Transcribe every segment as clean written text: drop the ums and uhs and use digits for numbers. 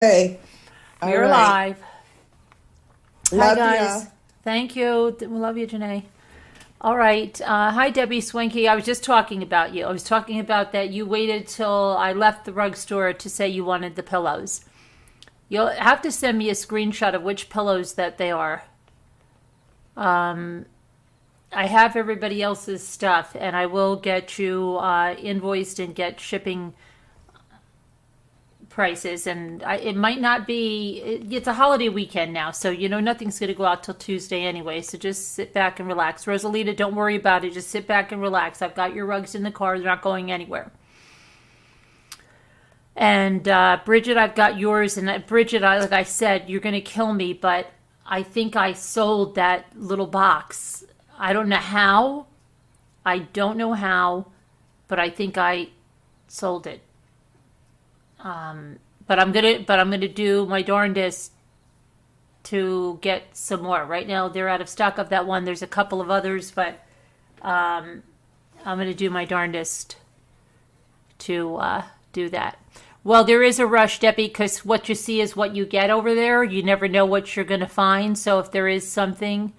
Hey, all We're right. live. Hi, Love guys. ya. Thank you. We love you, Janae. All right. Hi, Debbie Swinky. I was just talking about you. I was talking about that you waited till I left the rug store to say you wanted the pillows. You'll have to send me a screenshot of which pillows that they are. I have everybody else's stuff, and I will get you invoiced and get shipping prices. And it might not be, it's a holiday weekend now, so nothing's going to go out till Tuesday anyway, so just sit back and relax. Rosalita, don't worry about it, just sit back and relax. I've got your rugs in the car, they're not going anywhere. And Bridget, I've got yours. And Bridget, like I said, you're going to kill me, but I think I sold that little box. I don't know how. I don't know how, but I think I sold it. But I'm gonna do my darndest to get some more. Right now they're out of stock of that one. There's a couple of others, but I'm gonna do my darndest to do that. Well, there is a rush, Debbie, because what you see is what you get over there. You never know what you're gonna find. So if there is something,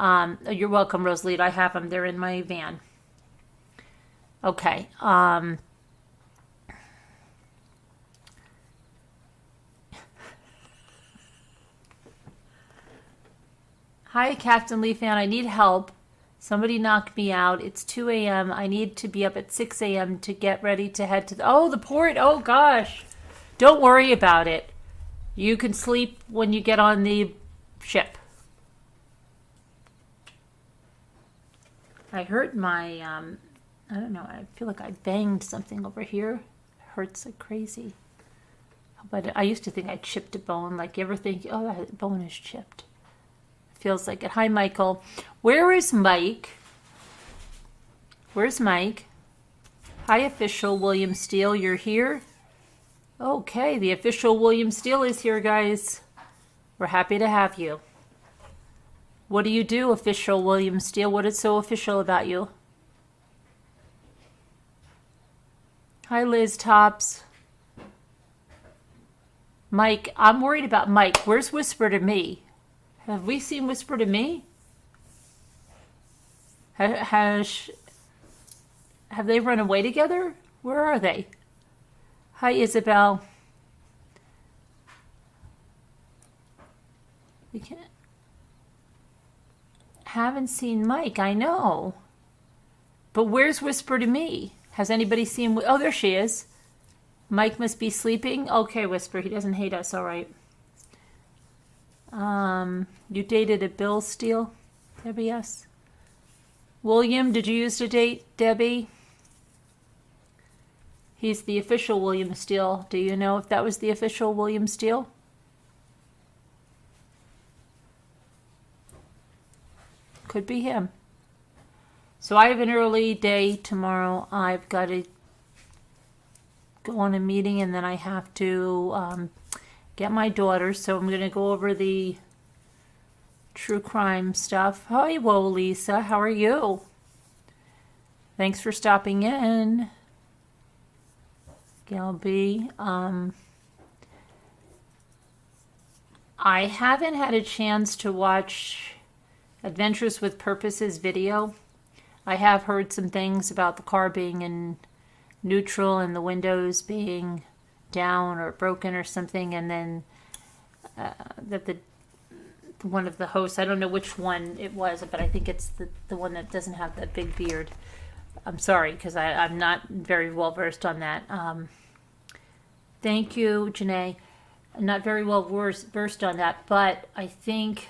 you're welcome, Rosalie. I have them. They're in my van. Okay. Hi, Captain Lee fan. I need help. Somebody knocked me out. It's 2 a.m. I need to be up at 6 a.m. to get ready to head to the port. Oh, gosh. Don't worry about it. You can sleep when you get on the ship. I hurt my, I don't know. I feel like I banged something over here. It hurts like crazy. But I used to think I chipped a bone. Like, you ever think, oh, that bone is chipped? Feels like it. Hi, Michael. Where is Mike? Where's Mike? Hi, official William Steele. You're here? Okay, the official William Steele is here, guys. We're happy to have you. What do you do, official William Steele? What is so official about you? Hi, Liz Tops. Mike, I'm worried about Mike. Where's Whisper to Me? Have we seen Whisper to Me? Have they run away together? Where are they? Hi, Isabel. We can't. Haven't seen Mike. I know. But where's Whisper to Me? Has anybody seen? Oh, there she is. Mike must be sleeping. Okay, Whisper. He doesn't hate us. All right. You dated a Bill Steele, Debbie? Yes. William, did you use to date Debbie? He's the official William Steele. Do you know if that was the official William Steele? Could be him. So I have an early day tomorrow. I've got to go on a meeting, and then I have to get my daughter. So I'm going to go over the true crime stuff. Hi, whoa, Lisa. How are you? Thanks for stopping in. Gail B. I haven't had a chance to watch Adventures with Purposes video. I have heard some things about the car being in neutral and the windows being down or broken or something, and then that the one of the hosts, I don't know which one it was, but I think it's the one that doesn't have that big beard. I'm sorry, because I'm not very well versed on that. Thank you, Janae. I'm not very well versed on that, but I think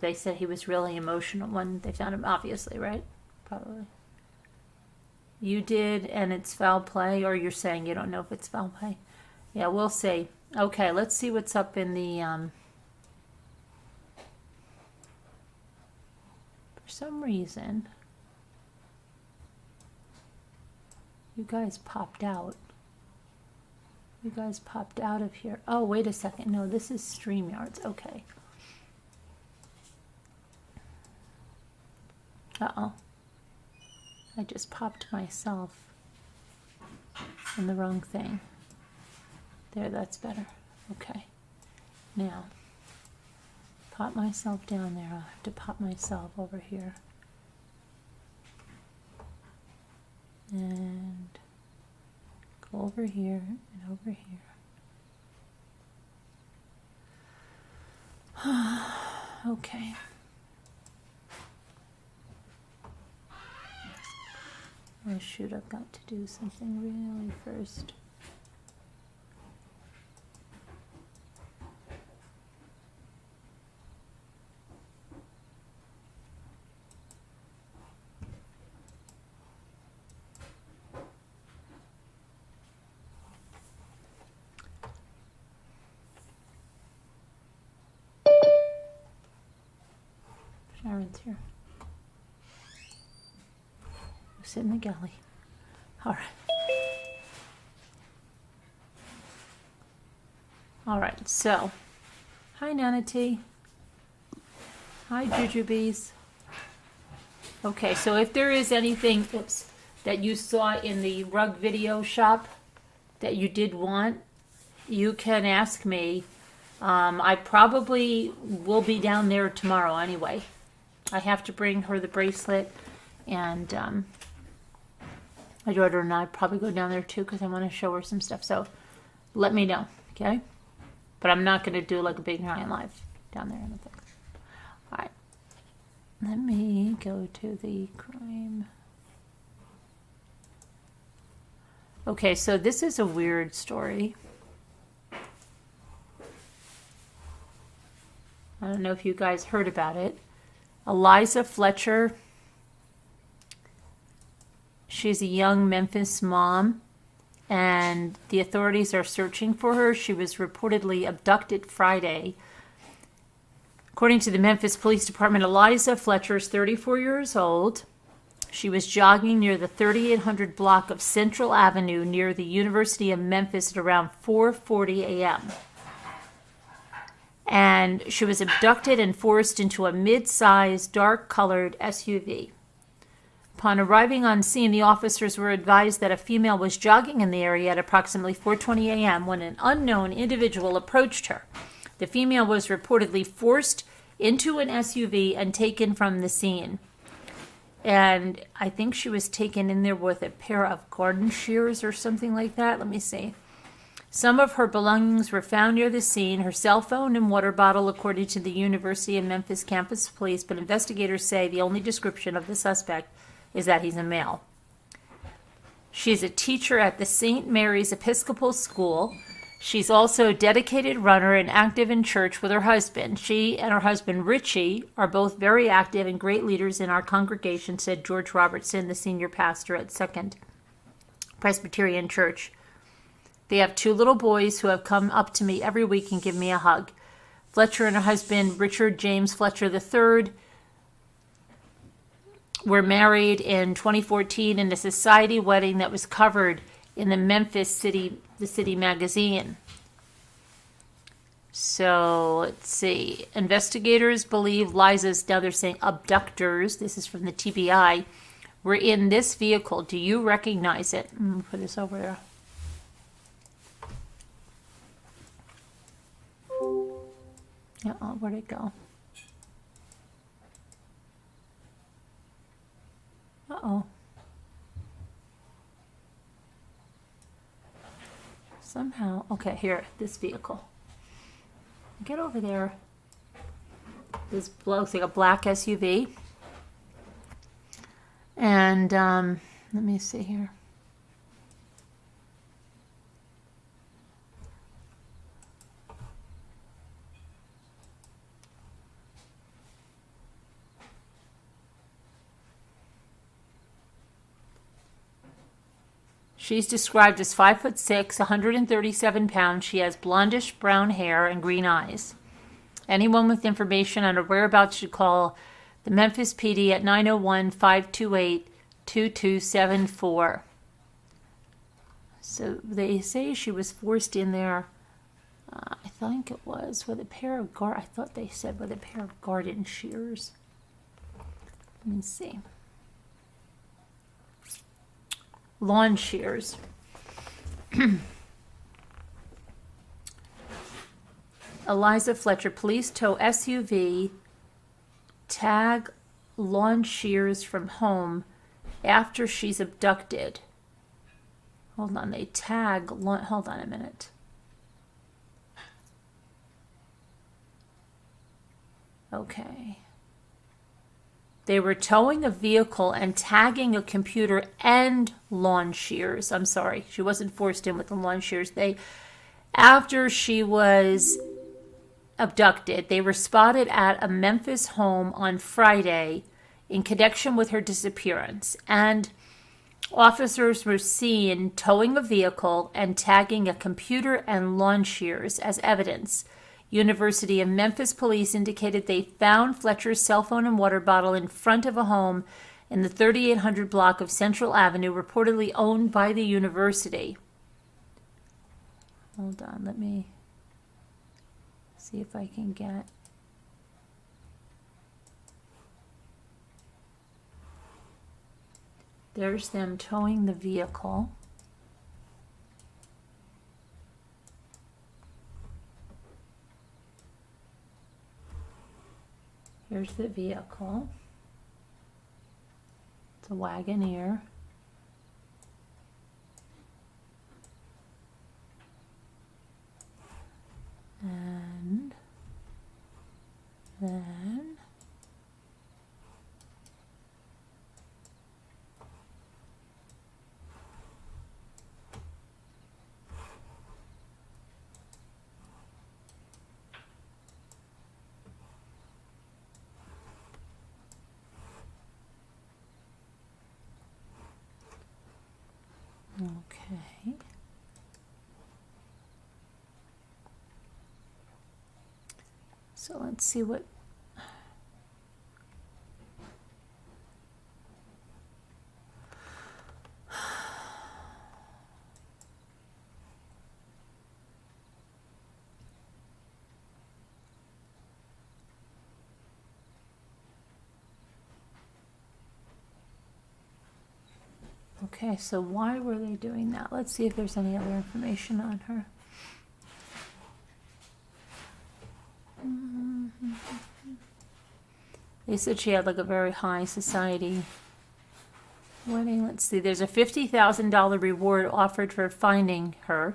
they said he was really emotional when they found him, obviously, right? Probably. You did, and it's foul play, or you're saying you don't know if it's foul play? Yeah, we'll see. Okay, let's see what's up in the, for some reason, you guys popped out. You guys popped out of here. Oh, wait a second. No, this is StreamYards. Okay. Uh-oh. I just popped myself in the wrong thing. There, that's better. Okay. Now, pop myself down there. I'll have to pop myself over here. And go over here and over here. Okay. Oh shoot, I've got to do something really first. Sharon's here. Sit in the galley. All right. All right, so, hi Nana T. Hi Jujubes. Okay, so if there is anything that you saw in the rug video shop that you did want, you can ask me. I probably will be down there tomorrow anyway. I have to bring her the bracelet, and my daughter and I probably go down there too because I want to show her some stuff. So let me know, okay? But I'm not going to do like a big giant live down there. I don't think. All right. Let me go to the crime. Okay, so this is a weird story. I don't know if you guys heard about it. Eliza Fletcher. She's a young Memphis mom, and the authorities are searching for her. She was reportedly abducted Friday. According to the Memphis Police Department, Eliza Fletcher is 34 years old. She was jogging near the 3800 block of Central Avenue near the University of Memphis at around 4:40 a.m. And she was abducted and forced into a mid-sized, dark-colored SUV. Upon arriving on scene, the officers were advised that a female was jogging in the area at approximately 4:20 a.m. when an unknown individual approached her. The female was reportedly forced into an SUV and taken from the scene. And I think she was taken in there with a pair of garden shears or something like that. Let me see. Some of her belongings were found near the scene, her cell phone and water bottle, according to the University of Memphis campus police, but investigators say the only description of the suspect is that he's a male. She's a teacher at the St. Mary's Episcopal School. She's also a dedicated runner and active in church with her husband. She and her husband, Richie, are both very active and great leaders in our congregation, said George Robertson, the senior pastor at Second Presbyterian Church. They have 2 little boys who have come up to me every week and give me a hug. Fletcher and her husband, Richard James Fletcher III, were married in 2014 in a society wedding that was covered in the Memphis City magazine. So let's see. Investigators believe Liza's, now they're saying abductors, this is from the TBI, were in this vehicle. Do you recognize it? I'm going to put this over there. Where'd it go? Uh-oh. Somehow, okay, here, this vehicle. Get over there. This looks like a black SUV. And let me see here. She's described as 5'6", 137 pounds. She has blondish brown hair and green eyes. Anyone with information on her whereabouts should call the Memphis PD at 901-528-2274. So they say she was forced in there, I think it was, with a pair of I thought they said with a pair of garden shears. Let me see. Lawn shears. Eliza Fletcher, police tow SUV, tag lawn shears from home after she's abducted. Hold on, they tag, hold on a minute. Okay. They were towing a vehicle and tagging a computer and lawn shears. I'm sorry, she wasn't forced in with the lawn shears. After she was abducted, they were spotted at a Memphis home on Friday in connection with her disappearance, and officers were seen towing a vehicle and tagging a computer and lawn shears as evidence. University of Memphis police indicated they found Fletcher's cell phone and water bottle in front of a home in the 3800 block of Central Avenue, reportedly owned by the university. Hold on, let me see if I can get... There's them towing the vehicle. Here's the vehicle. It's a Wagoneer. And then okay. So let's see what... Okay, so why were they doing that? Let's see if there's any other information on her. They said she had like a very high society wedding. Let's see, there's a $50,000 reward offered for finding her.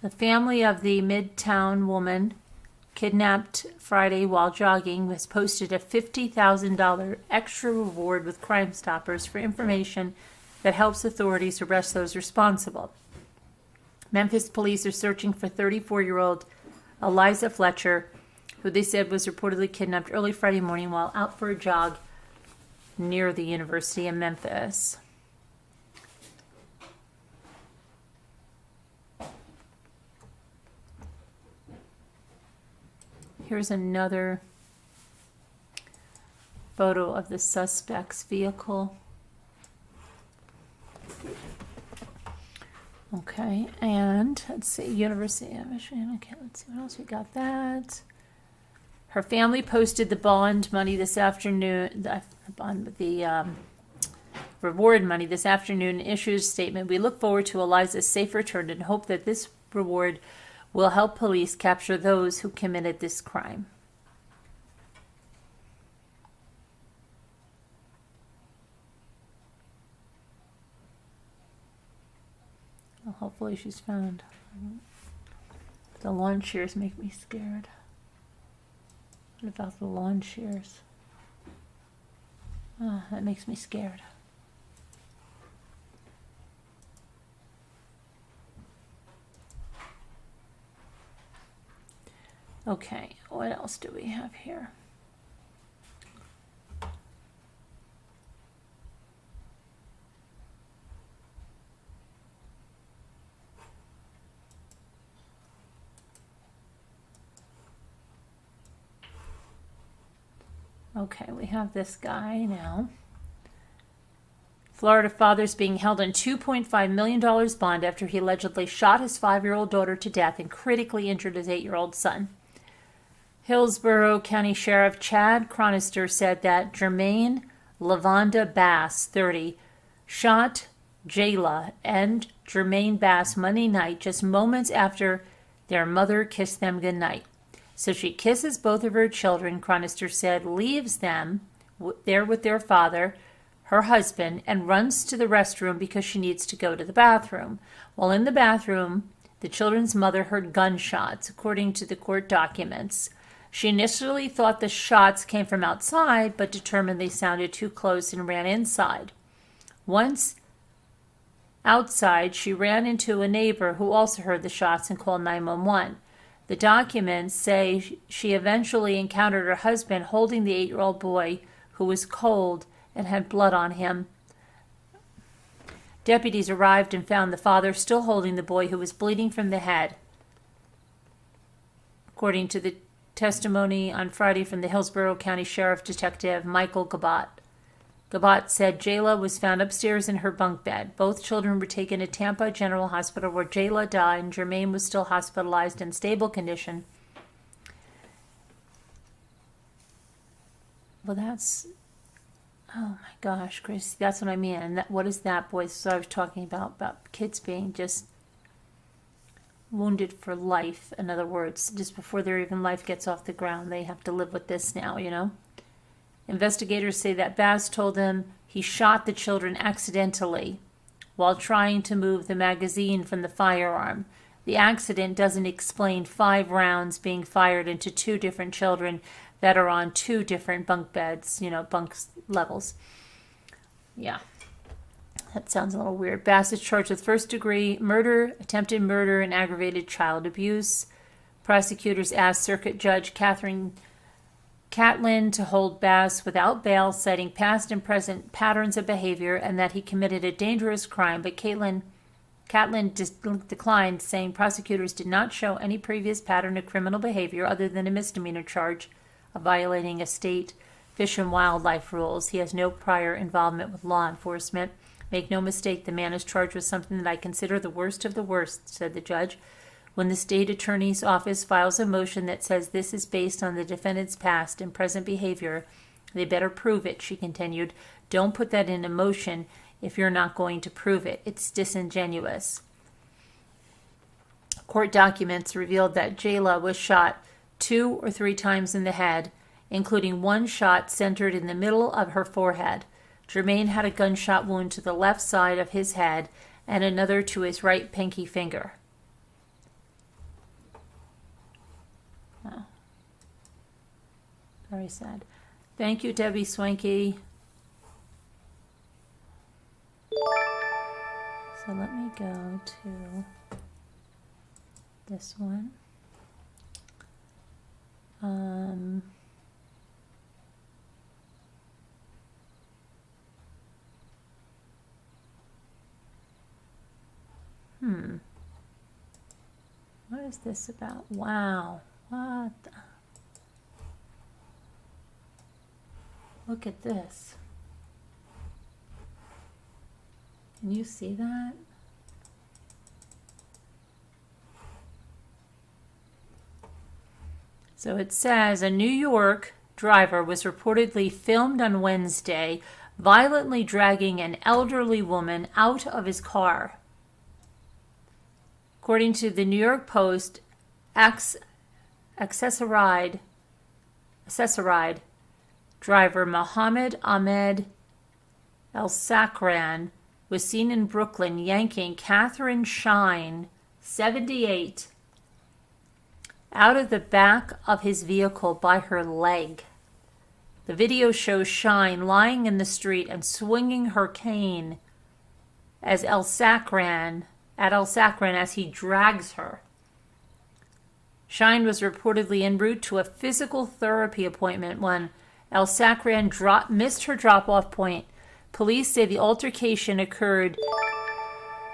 The family of the Midtown woman kidnapped Friday while jogging has posted a $50,000 extra reward with Crime Stoppers for information that helps authorities arrest those responsible. Memphis police are searching for 34-year-old Eliza Fletcher, who they said was reportedly kidnapped early Friday morning while out for a jog near the University of Memphis. Here's another photo of the suspect's vehicle. Okay, and let's see, University of Michigan. Okay, let's see what else we got. That her family posted the bond money this afternoon. The reward money this afternoon. Issued a statement. We look forward to Eliza's safe return and hope that this reward will help police capture those who committed this crime. Well, hopefully she's found. The lawn shears make me scared. What about the lawn shears? Oh, that makes me scared. Okay, what else do we have here? Okay, we have this guy now. Florida father's being held on $2.5 million bond after he allegedly shot his 5-year-old daughter to death and critically injured his 8-year-old son. Hillsborough County Sheriff Chad Chronister said that Jermaine LaVonda Bass, 30, shot Jayla and Jermaine Bass Monday night, just moments after their mother kissed them goodnight. So she kisses both of her children, Chronister said, leaves them there with their father, her husband, and runs to the restroom because she needs to go to the bathroom. While in the bathroom, the children's mother heard gunshots, according to the court documents. She initially thought the shots came from outside, but determined they sounded too close and ran inside. Once outside, she ran into a neighbor who also heard the shots and called 911. The documents say she eventually encountered her husband holding the 8-year-old boy who was cold and had blood on him. Deputies arrived and found the father still holding the boy who was bleeding from the head. According to the testimony on Friday from the Hillsborough County Sheriff Detective Michael Gabat. Gabat said Jayla was found upstairs in her bunk bed. Both children were taken to Tampa General Hospital where Jayla died and Jermaine was still hospitalized in stable condition. Well, that's... Oh my gosh, Chris, that's what I mean. And what is that, boys? So I was talking about kids being just wounded for life. In other words, just before their even life gets off the ground, they have to live with this now, you know? Investigators say that Bass told them he shot the children accidentally while trying to move the magazine from the firearm. The accident doesn't explain 5 rounds being fired into 2 different children that are on 2 different bunk beds, bunk levels. Yeah, that sounds a little weird. Bass is charged with first-degree murder, attempted murder, and aggravated child abuse. Prosecutors asked Circuit Judge Catlin to hold Bass without bail, citing past and present patterns of behavior and that he committed a dangerous crime, but Catlin declined, saying prosecutors did not show any previous pattern of criminal behavior other than a misdemeanor charge of violating a state fish and wildlife rules. He has no prior involvement with law enforcement. Make no mistake, the man is charged with something that I consider the worst of the worst, said the judge. When the state attorney's office files a motion that says this is based on the defendant's past and present behavior, they better prove it, she continued. Don't put that in a motion if you're not going to prove it. It's disingenuous. Court documents revealed that Jayla was shot 2 or 3 times in the head, including 1 shot centered in the middle of her forehead. Jermaine had a gunshot wound to the left side of his head and another to his right pinky finger. Oh. Very sad. Thank you, Debbie Swanky. So let me go to this one. What is this about? Wow. What the... Look at this. Can you see that? So it says a New York driver was reportedly filmed on Wednesday violently dragging an elderly woman out of his car. According to the New York Post, accessoride driver Mohammed Ahmed El-Sakran was seen in Brooklyn yanking Catherine Shine, 78, out of the back of his vehicle by her leg. The video shows Shine lying in the street and swinging her cane as El-Sakran as he drags her. Shine was reportedly en route to a physical therapy appointment when El-Sakran missed her drop-off point. Police say the altercation occurred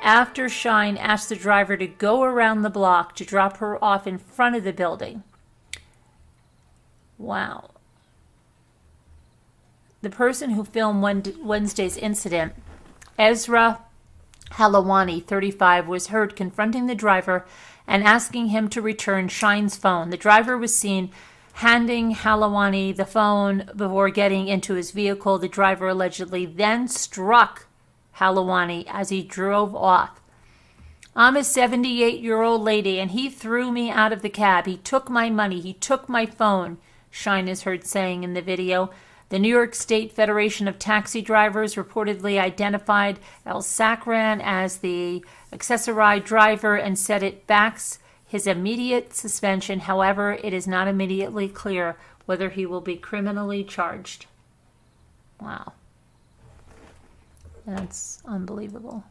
after Shine asked the driver to go around the block to drop her off in front of the building. Wow. The person who filmed Wednesday's incident, Ezra Halawani, 35, was heard confronting the driver and asking him to return Shine's phone. The driver was seen handing Halawani the phone before getting into his vehicle. The driver allegedly then struck Halawani as he drove off. I'm a 78-year-old lady, and he threw me out of the cab. He took my money. He took my phone, Shine is heard saying in the video. The New York State Federation of Taxi Drivers reportedly identified El Sacran as the accessory driver and said it backs his immediate suspension. However, it is not immediately clear whether he will be criminally charged. Wow. That's unbelievable.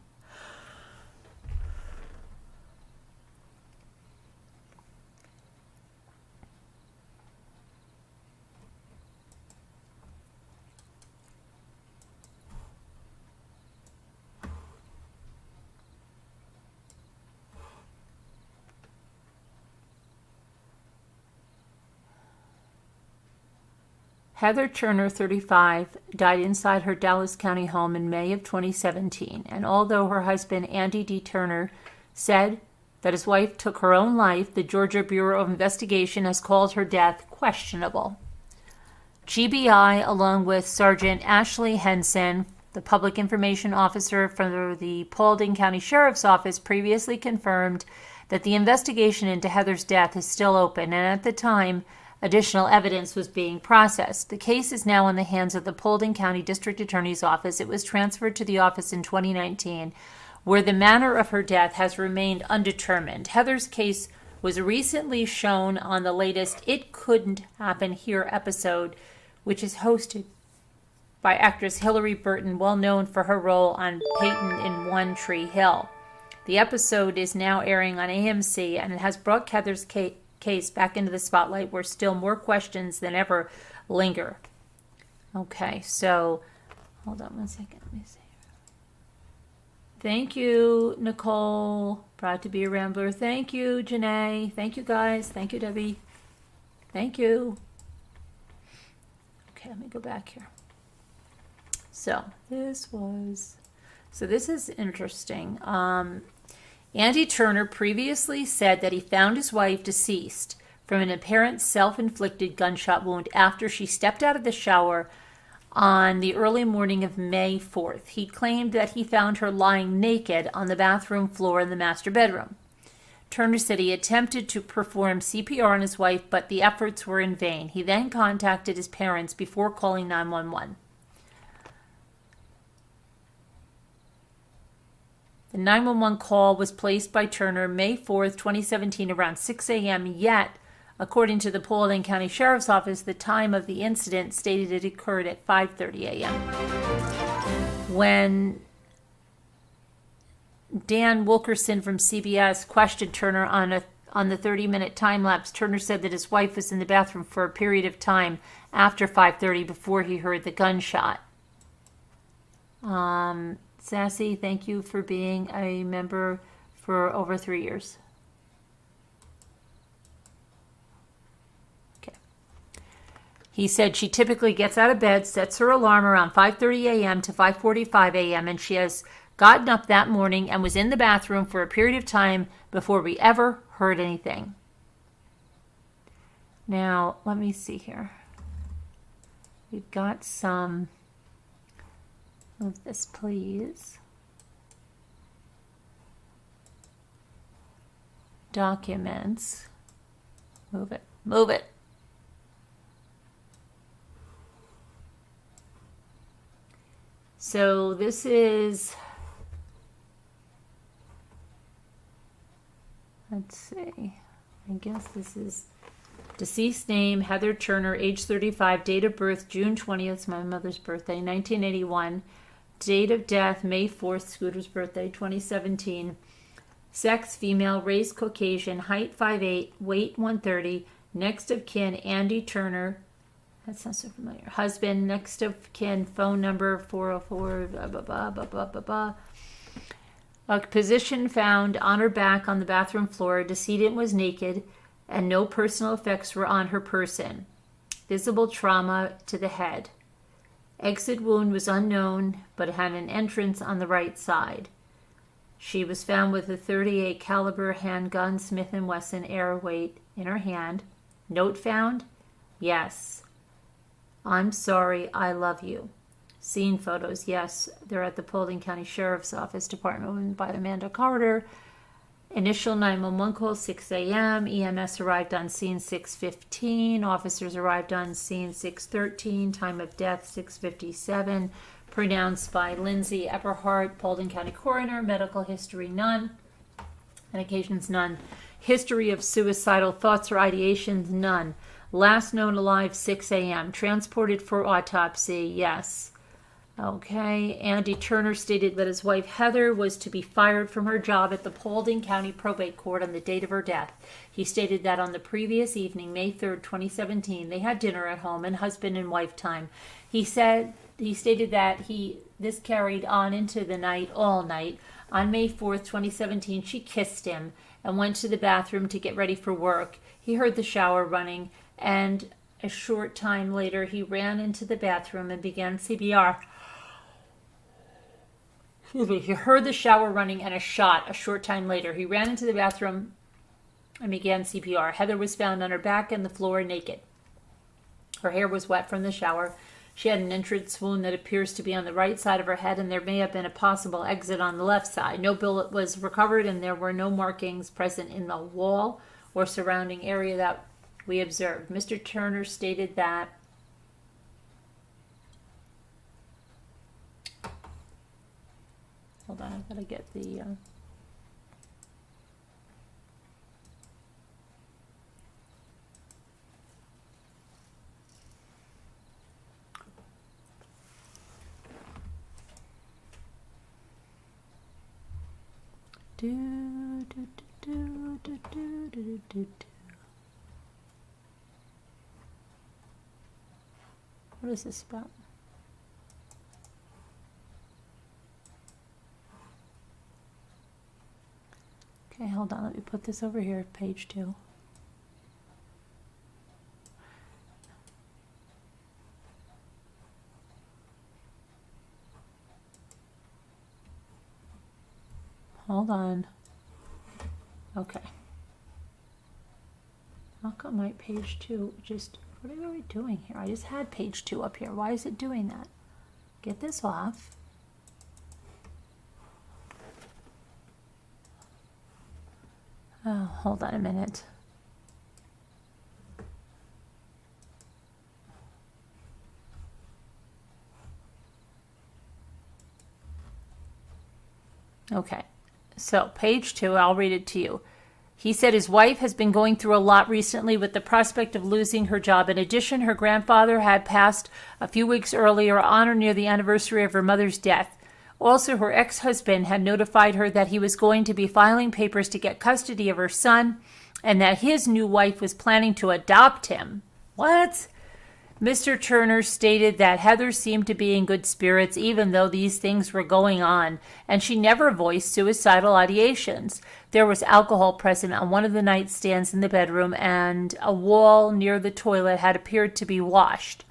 Heather Turner, 35, died inside her Dallas County home in May of 2017, and although her husband, Andy D. Turner, said that his wife took her own life, the Georgia Bureau of Investigation has called her death questionable. GBI, along with Sergeant Ashley Henson, the public information officer from the Paulding County Sheriff's Office, previously confirmed that the investigation into Heather's death is still open, and at the time, additional evidence was being processed. The case is now in the hands of the Paulding County District Attorney's Office. It was transferred to the office in 2019, where the manner of her death has remained undetermined. Heather's case was recently shown on the latest It Couldn't Happen Here episode, which is hosted by actress Hilary Burton, well known for her role on Peyton in One Tree Hill. The episode is now airing on AMC, and it has brought Heather's case back into the spotlight, where still more questions than ever linger. Okay, so hold on one second. Let me see. Thank you, Nicole. Proud to be a Rambler. Thank you, Janae. Thank you, guys. Thank you, Debbie. Thank you. Okay, let me go back here. So this is interesting. Andy Turner previously said that he found his wife deceased from an apparent self-inflicted gunshot wound after she stepped out of the shower on the early morning of May 4th. He claimed that he found her lying naked on the bathroom floor in the master bedroom. Turner said he attempted to perform CPR on his wife, but the efforts were in vain. He then contacted his parents before calling 911. The 911 call was placed by Turner May 4th, 2017 around 6 a.m., yet, according to the Paulding County Sheriff's Office, the time of the incident stated it occurred at 5:30 a.m. When Dan Wilkerson from CBS questioned Turner on the 30-minute time lapse, Turner said that his wife was in the bathroom for a period of time after 5:30 before he heard the gunshot. Sassy, thank you for being a member for over 3 years. Okay. He said she typically gets out of bed, sets her alarm around 5:30 a.m. to 5:45 a.m., and she has gotten up that morning and was in the bathroom for a period of time before we ever heard anything. Now, let me see here. We've got some... Move this, please. Documents. Move it. Move it. So this is... Let's see. I guess this is deceased name, Heather Turner, age 35, date of birth, June 20th, it's my mother's birthday, 1981. Date of death, May 4th, Scooter's birthday, 2017. Sex, female, race, Caucasian, height 5'8", weight 130. Next of kin, Andy Turner. That sounds so familiar. Husband, next of kin, phone number 404, blah, blah, blah, blah, blah, blah, blah. A position found on her back on the bathroom floor. Decedent was naked, and no personal effects were on her person. Visible trauma to the head. Exit wound was unknown, but had an entrance on the right side. She was found with a .38 caliber handgun, Smith & Wesson air weight, in her hand. Note found? Yes. I'm sorry, I love you. Scene photos, yes, they're at the Paulding County Sheriff's Office Department by Amanda Carter. Initial 911 call 6 a.m. EMS arrived on scene 6:15. Officers arrived on scene 6:13. Time of death 6:57. Pronounced by Lindsay Epperhart, Paulding County Coroner. Medical history none. Medications none. History of suicidal thoughts or ideations none. Last known alive 6 a.m. Transported for autopsy, yes. Okay, Andy Turner stated that his wife Heather was to be fired from her job at the Paulding County Probate Court on the date of her death. He stated that on the previous evening, May 3rd, 2017, they had dinner at home and husband and wife time. He stated that this carried on into the night, all night. On May 4th, 2017, she kissed him and went to the bathroom to get ready for work. He heard the shower running, and a short time later, he ran into the bathroom and began CPR. He heard the shower running and a shot a short time later. He ran into the bathroom and began CPR. Heather was found on her back and the floor naked. Her hair was wet from the shower. She had an entrance wound that appears to be on the right side of her head, and there may have been a possible exit on the left side. No bullet was recovered, and there were no markings present in the wall or surrounding area that we observed. Mr. Turner stated that hold on, I've got to get the what is this about? Okay, hold on. Let me put this over here, page 2. Hold on. Okay. How come my page 2 just... What are we doing here? I just had page 2 up here. Why is it doing that? Get this off. Oh, hold on a minute. Okay, so page 2, I'll read it to you. He said his wife has been going through a lot recently with the prospect of losing her job. In addition, her grandfather had passed a few weeks earlier on or near the anniversary of her mother's death. Also, her ex-husband had notified her that he was going to be filing papers to get custody of her son and that his new wife was planning to adopt him. What? Mr. Turner stated that Heather seemed to be in good spirits even though these things were going on, and she never voiced suicidal ideations. There was alcohol present on one of the nightstands in the bedroom, and a wall near the toilet had appeared to be washed.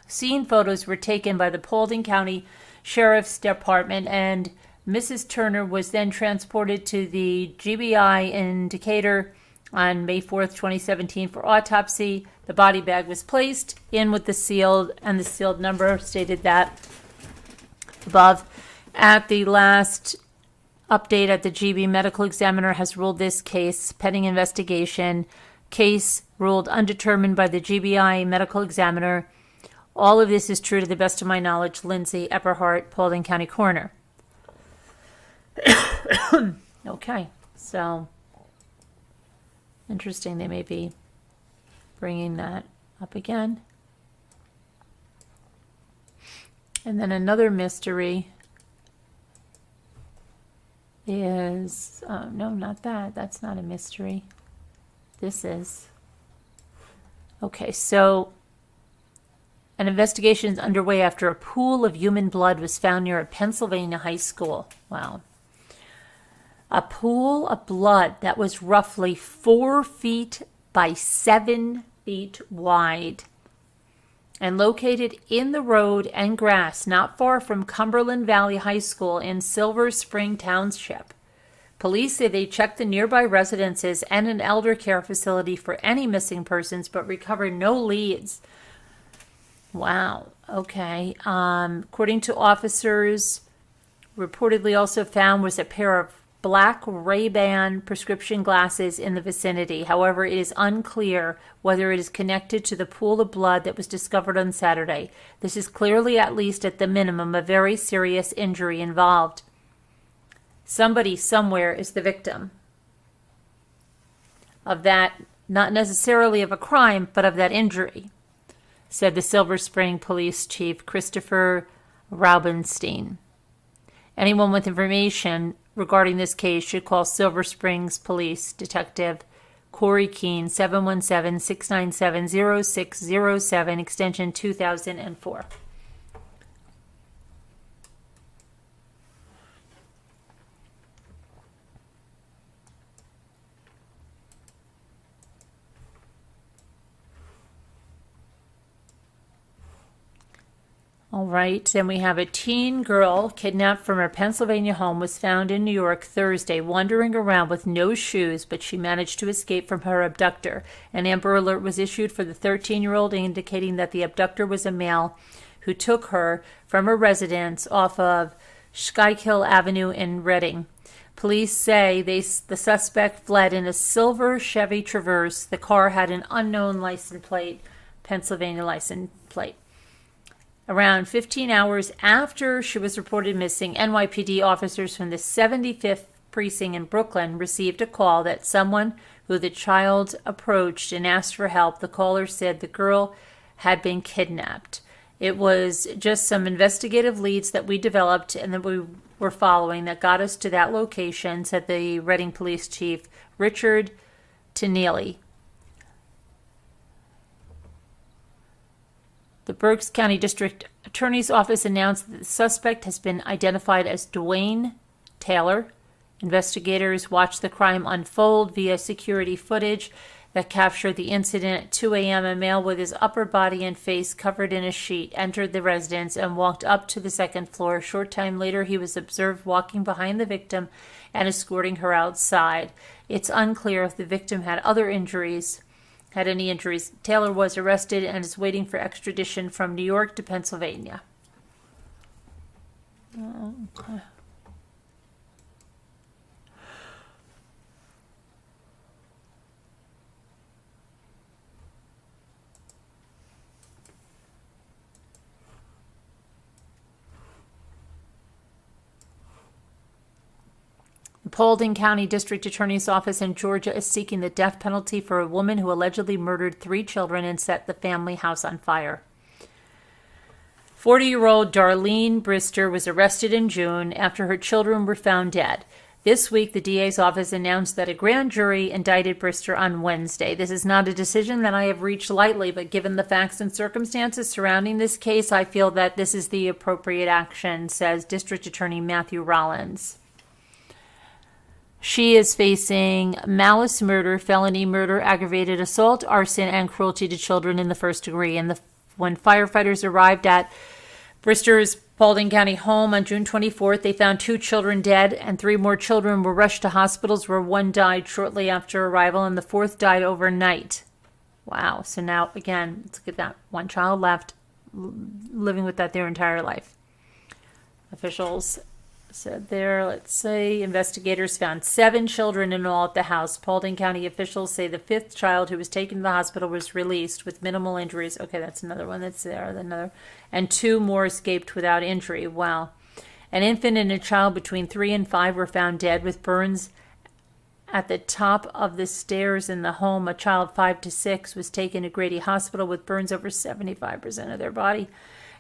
Scene photos were taken by the Paulding County Sheriff's Department, and Mrs. Turner was then transported to the GBI in Decatur on May 4th, 2017 for autopsy. The body bag was placed in with the sealed, and the sealed number stated that above. At the last update at the GB medical examiner has ruled this case pending investigation. Case ruled undetermined by the GBI medical examiner. All of this is true to the best of my knowledge. Lindsay Epperhart, Paulding County Coroner. Okay, so interesting. They may be bringing that up again. And then another mystery is, no, not that. That's not a mystery. This is. Okay, so an investigation is underway after a pool of human blood was found near a Pennsylvania high school. Wow. A pool of blood that was roughly 4 feet by 7 feet wide and located in the road and grass not far from Cumberland Valley High School in Silver Spring Township. Police say they checked the nearby residences and an elder care facility for any missing persons but recovered no leads. Wow. Okay. According to officers, reportedly also found was a pair of black Ray-Ban prescription glasses in the vicinity. However, it is unclear whether it is connected to the pool of blood that was discovered on Saturday. This is clearly, at least at the minimum, a very serious injury involved. Somebody somewhere is the victim of that, not necessarily of a crime, but of that injury, said the Silver Spring Police Chief Christopher Raubenstein. Anyone with information regarding this case should call Silver Springs Police Detective Corey Keene, 717-697-0607, extension 2004. All right, then we have a teen girl kidnapped from her Pennsylvania home was found in New York Thursday, wandering around with no shoes, but she managed to escape from her abductor. An Amber Alert was issued for the 13-year-old, indicating that the abductor was a male who took her from her residence off of Schuylkill Avenue in Reading. Police say the suspect fled in a silver Chevy Traverse. The car had an unknown license plate, Pennsylvania license plate. Around 15 hours after she was reported missing, NYPD officers from the 75th Precinct in Brooklyn received a call that someone who the child approached and asked for help. The caller said the girl had been kidnapped. It was just some investigative leads that we developed and that we were following that got us to that location, said the Reading Police Chief Richard Tennelly. The Berks County District Attorney's Office announced that the suspect has been identified as Dwayne Taylor. Investigators watched the crime unfold via security footage that captured the incident at 2 a.m. A male with his upper body and face covered in a sheet entered the residence and walked up to the second floor. A short time later, he was observed walking behind the victim and escorting her outside. It's unclear if the victim had any injuries. Taylor was arrested and is waiting for extradition from New York to Pennsylvania. Okay. Paulding County District Attorney's Office in Georgia is seeking the death penalty for a woman who allegedly murdered 3 children and set the family house on fire. 40-year-old Darlene Brister was arrested in June after her children were found dead. This week, the DA's office announced that a grand jury indicted Brister on Wednesday. This is not a decision that I have reached lightly, but given the facts and circumstances surrounding this case, I feel that this is the appropriate action, says District Attorney Matthew Rollins. She is facing malice murder, felony murder, aggravated assault, arson, and cruelty to children in the first degree. And when firefighters arrived at Brister's Paulding County home on June 24th, they found 2 children dead, and 3 more children were rushed to hospitals where 1 died shortly after arrival, and the 4th died overnight. Wow. So now, again, let's look at that. 1 child left, living with that their entire life. Officials said there, let's say, investigators found 7 children in all at the house. Paulding County officials say the 5th child who was taken to the hospital was released with minimal injuries. Okay, that's another one that's there. And 2 more escaped without injury. Wow. An infant and a child between 3 and 5 were found dead with burns at the top of the stairs in the home. A child 5 to 6 was taken to Grady Hospital with burns over 75% of their body.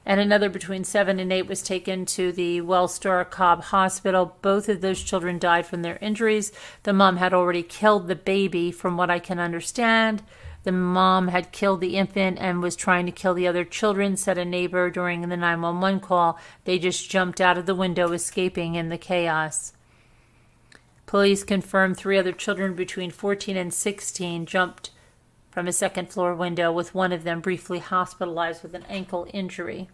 And another between 7 and 8 was taken to the Wellstar Cobb Hospital. Both of those children died from their injuries. The mom had already killed the baby, from what I can understand. The mom had killed the infant and was trying to kill the other children, said a neighbor during the 911 call. They just jumped out of the window, escaping in the chaos. Police confirmed 3 other children between 14 and 16 jumped from a second-floor window, with one of them briefly hospitalized with an ankle injury.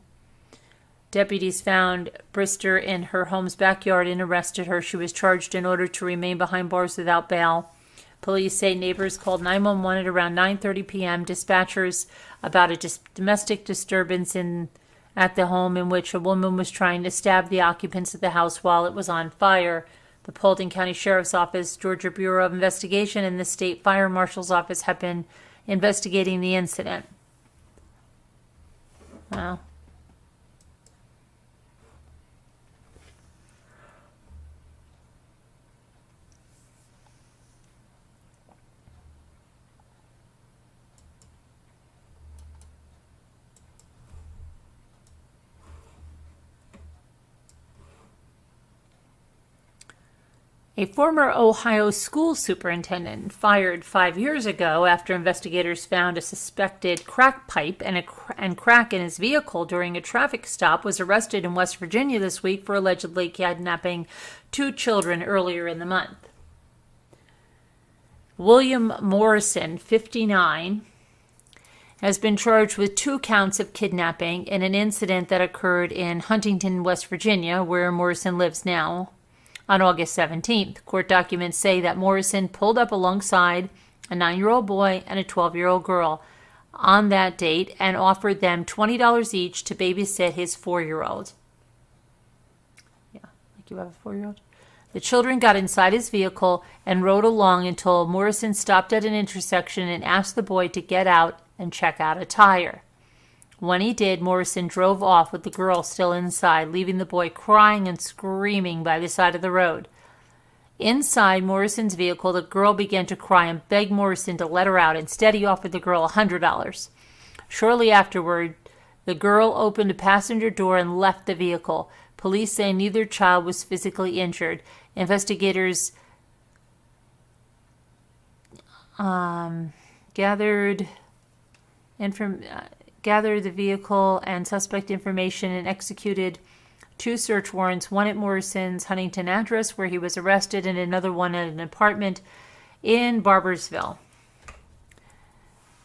Deputies found Brister in her home's backyard and arrested her. She was charged in order to remain behind bars without bail. Police say neighbors called 911 at around 9:30 p.m. Dispatchers about a domestic disturbance at the home in which a woman was trying to stab the occupants of the house while it was on fire. The Paulding County Sheriff's Office, Georgia Bureau of Investigation, and the State Fire Marshal's Office have been investigating the incident. Wow. A former Ohio school superintendent fired 5 years ago after investigators found a suspected crack pipe and crack in his vehicle during a traffic stop was arrested in West Virginia this week for allegedly kidnapping 2 children earlier in the month. William Morrison, 59, has been charged with 2 counts of kidnapping in an incident that occurred in Huntington, West Virginia, where Morrison lives now, on August 17th. Court documents say that Morrison pulled up alongside a 9-year-old boy and a 12-year-old girl on that date and offered them $20 each to babysit his 4-year-old. Yeah, like you have a 4-year-old. The children got inside his vehicle and rode along until Morrison stopped at an intersection and asked the boy to get out and check out a tire. When he did, Morrison drove off with the girl still inside, leaving the boy crying and screaming by the side of the road. Inside Morrison's vehicle, the girl began to cry and begged Morrison to let her out. Instead, he offered the girl $100. Shortly afterward, the girl opened a passenger door and left the vehicle. Police say neither child was physically injured. Investigators gathered the vehicle and suspect information and executed 2 search warrants, one at Morrison's Huntington address where he was arrested and another one at an apartment in Barboursville.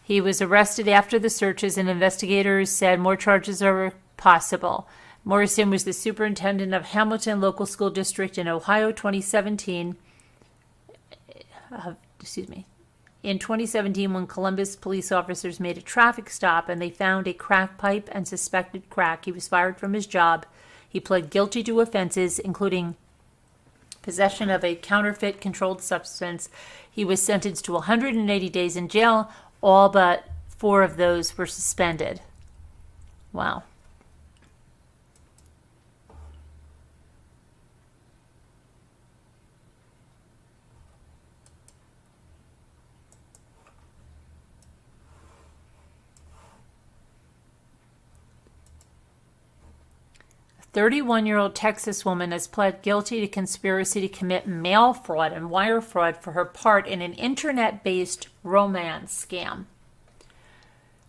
He was arrested after the searches, and investigators said more charges are possible. Morrison was the superintendent of Hamilton Local School District in Ohio in 2017, when Columbus police officers made a traffic stop and they found a crack pipe and suspected crack, he was fired from his job. He pled guilty to offenses, including possession of a counterfeit controlled substance. He was sentenced to 180 days in jail. All but 4 of those were suspended. Wow. A 31-year-old Texas woman has pled guilty to conspiracy to commit mail fraud and wire fraud for her part in an internet-based romance scam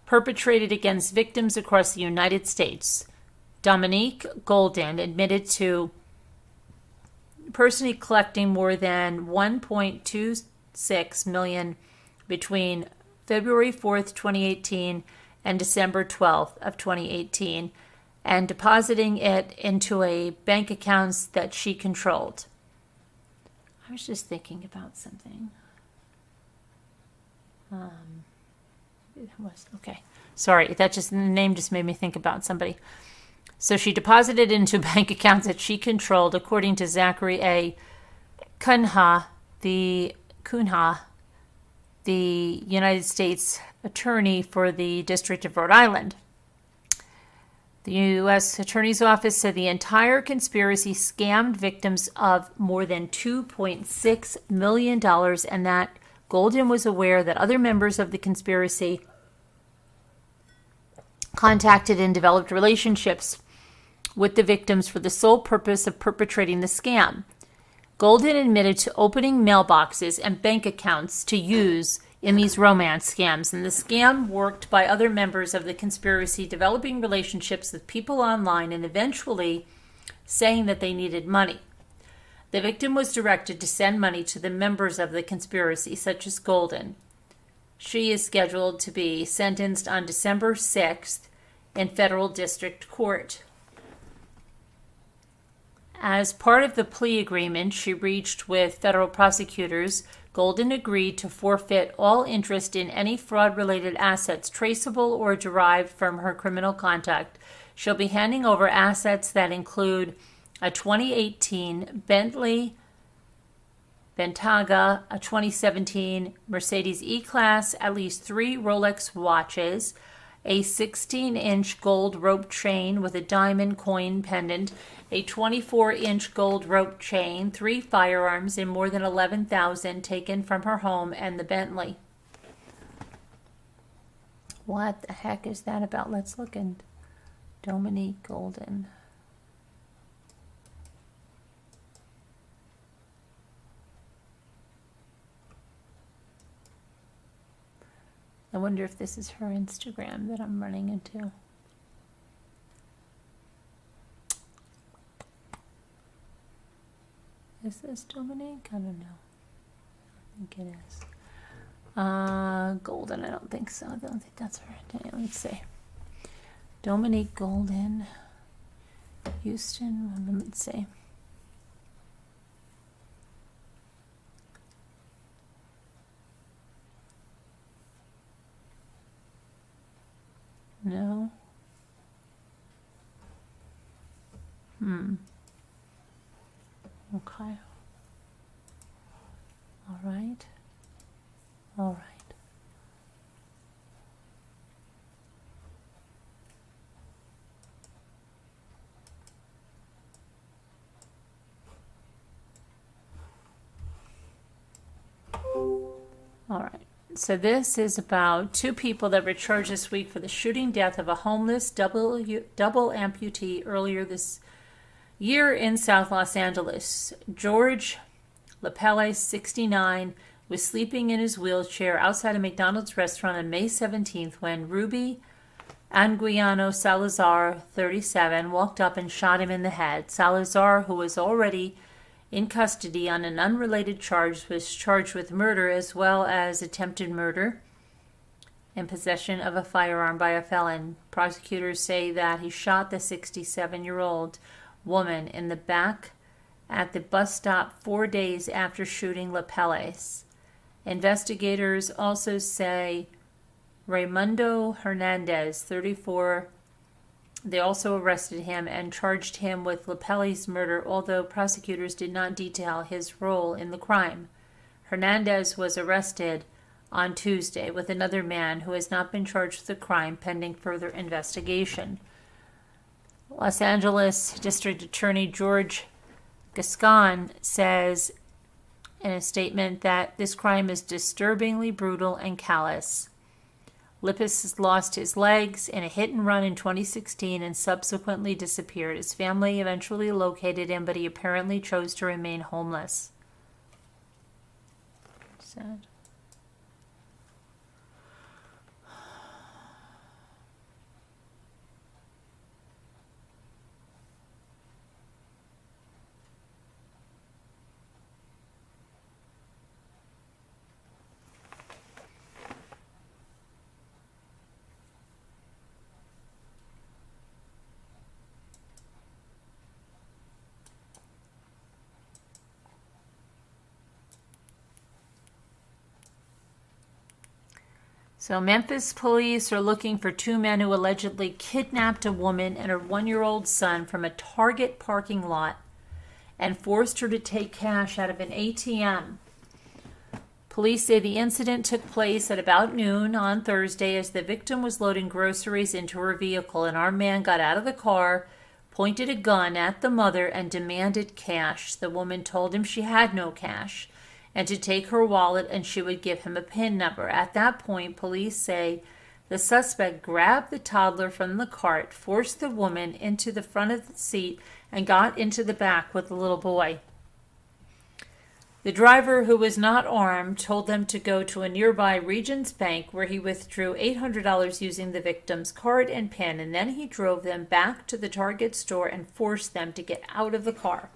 perpetrated against victims across the United States. Dominique Golden admitted to personally collecting more than $1.26 million between February 4th, 2018 and December 12th of 2018, and depositing it into a bank accounts that she controlled. I was just thinking about something. Okay. Sorry, the name just made me think about somebody. So she deposited into bank accounts that she controlled, according to Zachary A. Cunha, the United States Attorney for the District of Rhode Island. The U.S. Attorney's Office said the entire conspiracy scammed victims of more than $2.6 million, and that Golden was aware that other members of the conspiracy contacted and developed relationships with the victims for the sole purpose of perpetrating the scam. Golden admitted to opening mailboxes and bank accounts to use in these romance scams, and the scam worked by other members of the conspiracy developing relationships with people online and eventually saying that they needed money. The victim was directed to send money to the members of the conspiracy, such as Golden. She is scheduled to be sentenced on December 6th in federal district court. As part of the plea agreement she reached with federal prosecutors, Golden agreed to forfeit all interest in any fraud-related assets traceable or derived from her criminal conduct. She'll be handing over assets that include a 2018 Bentley Bentayga, a 2017 Mercedes E-Class, at least 3 Rolex watches, a 16-inch gold rope chain with a diamond coin pendant, a 24-inch gold rope chain, 3 firearms, and more than $11,000 taken from her home and the Bentley. What the heck is that about? Let's look in Dominique Golden. I wonder if this is her Instagram that I'm running into. Is this Dominique? I don't know. I think it is. Golden, I don't think so. I don't think that's her. Let's see. Dominique Golden. Houston. Let's see. No. Okay. All right. All right. All right. So this is about 2 people that were charged this week for the shooting death of a homeless double amputee earlier this year in South Los Angeles. George Lapelle, 69, was sleeping in his wheelchair outside a McDonald's restaurant on May 17th when Ruby Anguiano Salazar, 37, walked up and shot him in the head. Salazar, who was already in custody on an unrelated charge, was charged with murder as well as attempted murder and possession of a firearm by a felon. Prosecutors say that he shot the 67-year-old woman in the back at the bus stop 4 days after shooting Lapelles. Investigators also say Raimundo Hernandez, 34, they also arrested him and charged him with Lapelle's murder, although prosecutors did not detail his role in the crime. Hernandez was arrested on Tuesday with another man who has not been charged with the crime pending further investigation. Los Angeles District Attorney George Gascon says in a statement that this crime is disturbingly brutal and callous. Lippis lost his legs in a hit and run in 2016 and subsequently disappeared. His family eventually located him, but he apparently chose to remain homeless. Sad. So Memphis police are looking for 2 men who allegedly kidnapped a woman and her 1-year-old son from a Target parking lot and forced her to take cash out of an ATM. Police say the incident took place at about noon on Thursday as the victim was loading groceries into her vehicle. An armed man got out of the car, pointed a gun at the mother, and demanded cash. The woman told him she had no cash and to take her wallet and she would give him a PIN number. At that point, police say the suspect grabbed the toddler from the cart, forced the woman into the front of the seat, and got into the back with the little boy. The driver, who was not armed, told them to go to a nearby Regions Bank where he withdrew $800 using the victim's card and PIN, and then he drove them back to the Target store and forced them to get out of the car.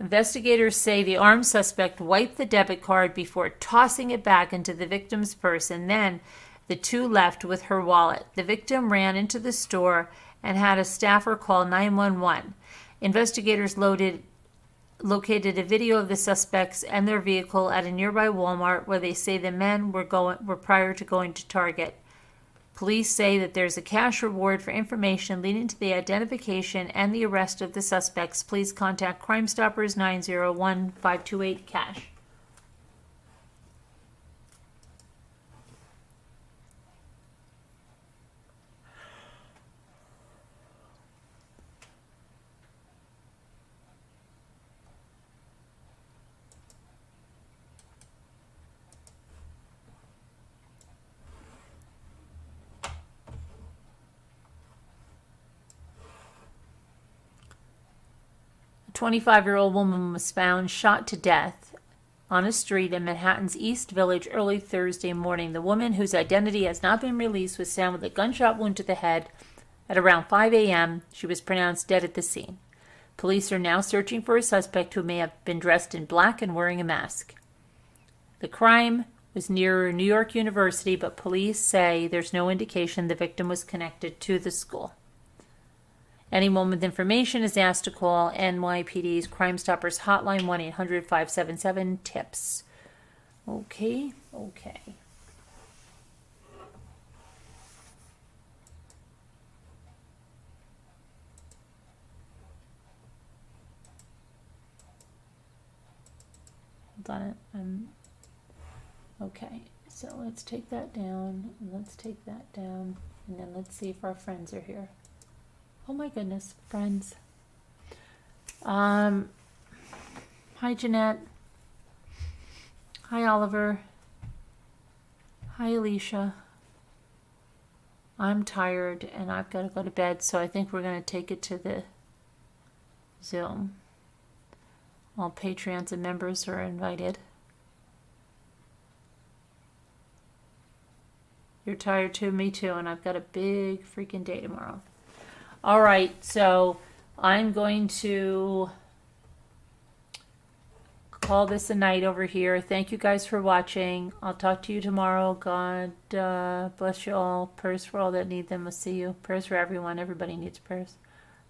Investigators say the armed suspect wiped the debit card before tossing it back into the victim's purse, and then the 2 left with her wallet. The victim ran into the store and had a staffer call 911. Investigators located a video of the suspects and their vehicle at a nearby Walmart where they say the men were prior to going to Target. Police say that there's a cash reward for information leading to the identification and the arrest of the suspects. Please contact Crime Stoppers 901-528-CASH. A 25-year-old woman was found shot to death on a street in Manhattan's East Village early Thursday morning. The woman, whose identity has not been released, was found with a gunshot wound to the head at around 5 a.m. She was pronounced dead at the scene. Police are now searching for a suspect who may have been dressed in black and wearing a mask. The crime was near New York University, but police say there's no indication the victim was connected to the school. Anyone with information is asked to call NYPD's Crime Stoppers hotline 1-800-577-TIPS. Okay. Hold on it. Okay, so let's take that down, and let's take that down, and then let's see if our friends are here. Oh my goodness, friends. Hi, Jeanette. Hi, Oliver. Hi, Alicia. I'm tired and I've got to go to bed, so I think we're going to take it to the Zoom. All Patreons and members are invited. You're tired too? Me too, and I've got a big freaking day tomorrow. All right, so I'm going to call this a night over here. Thank you guys for watching. I'll talk to you tomorrow. God bless you all. Prayers for all that need them. I'll see you. Prayers for everyone. Everybody needs prayers.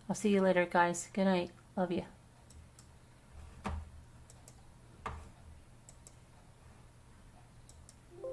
I'll see you later, guys. Good night. Love you.